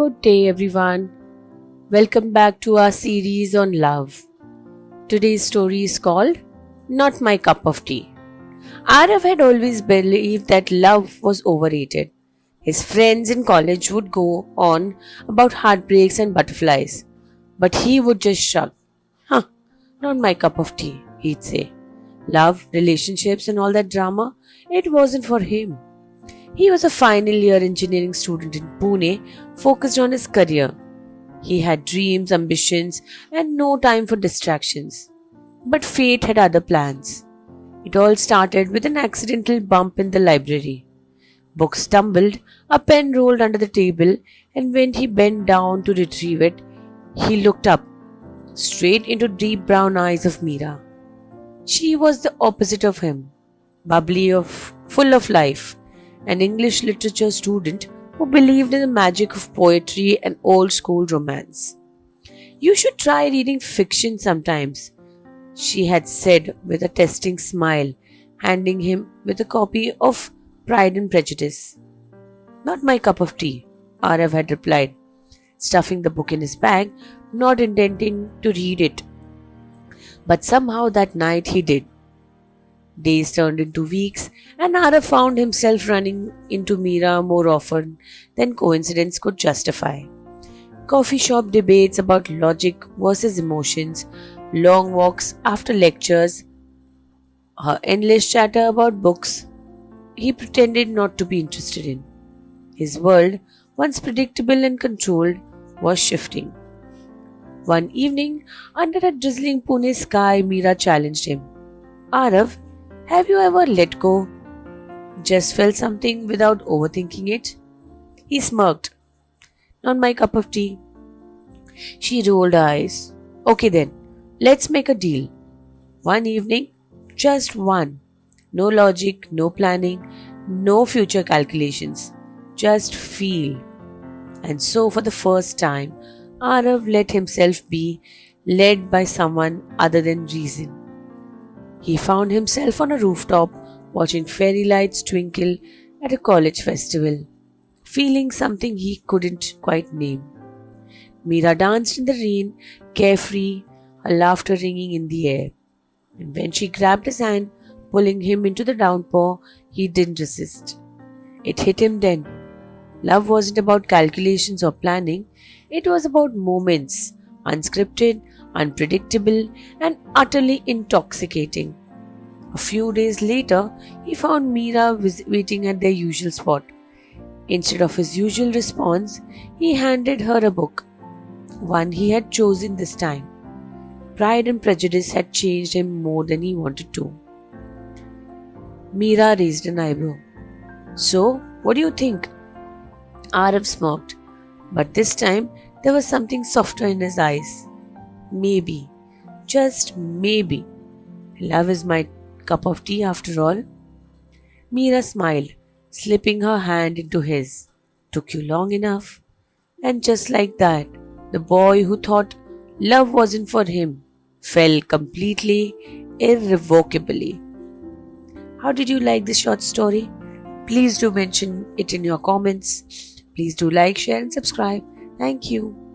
Good day, everyone. Welcome back to our series on love. Today's story is called Not My Cup of Tea. Arav had always believed that love was overrated. His friends in college would go on about heartbreaks and butterflies, but he would just shrug. Huh, not my cup of tea, he'd say. Love, relationships, and all that drama, it wasn't for him. He was a final year engineering student in Pune, focused on his career. He had dreams, ambitions, and no time for distractions. But fate had other plans. It all started with an accidental bump in the library. Book stumbled, a pen rolled under the table, and when he bent down to retrieve it, he looked up, straight into deep brown eyes of Meera. She was the opposite of him, bubbly, full of life, an English literature student who believed in the magic of poetry and old school romance. You should try reading fiction sometimes, she had said with a testing smile, handing him with a copy of Pride and Prejudice. Not my cup of tea, Arav had replied, stuffing the book in his bag, not intending to read it. But somehow that night he did. Days turned into weeks, and Arav found himself running into Meera more often than coincidence could justify. Coffee shop debates about logic versus emotions, long walks after lectures, her endless chatter about books he pretended not to be interested in. His world, once predictable and controlled, was shifting. One evening, under a drizzling Pune sky, Meera challenged him. Arav, have you ever let go? Just felt something without overthinking it? He smirked. Not my cup of tea. She rolled her eyes. Okay then, let's make a deal. One evening, just one. No logic, no planning, no future calculations. Just feel. And so for the first time, Arav let himself be led by someone other than reason. He found himself on a rooftop watching fairy lights twinkle at a college festival, feeling something he couldn't quite name. Meera danced in the rain, carefree, her laughter ringing in the air. And when she grabbed his hand, pulling him into the downpour, he didn't resist. It hit him then. Love wasn't about calculations or planning, it was about moments, unscripted, unpredictable, and utterly intoxicating. A few days later, he found Meera waiting at their usual spot. Instead of his usual response, he handed her a book, one he had chosen this time. Pride and Prejudice had changed him more than he wanted to. Meera raised an eyebrow. So, what do you think? Arav smirked, but this time there was something softer in his eyes. Maybe, just maybe, love is my cup of tea after all. Meera smiled, slipping her hand into his. Took you long enough? And just like that, the boy who thought love wasn't for him fell completely, irrevocably. How did you like this short story? Please do mention it in your comments. Please do like, share, and subscribe. Thank you.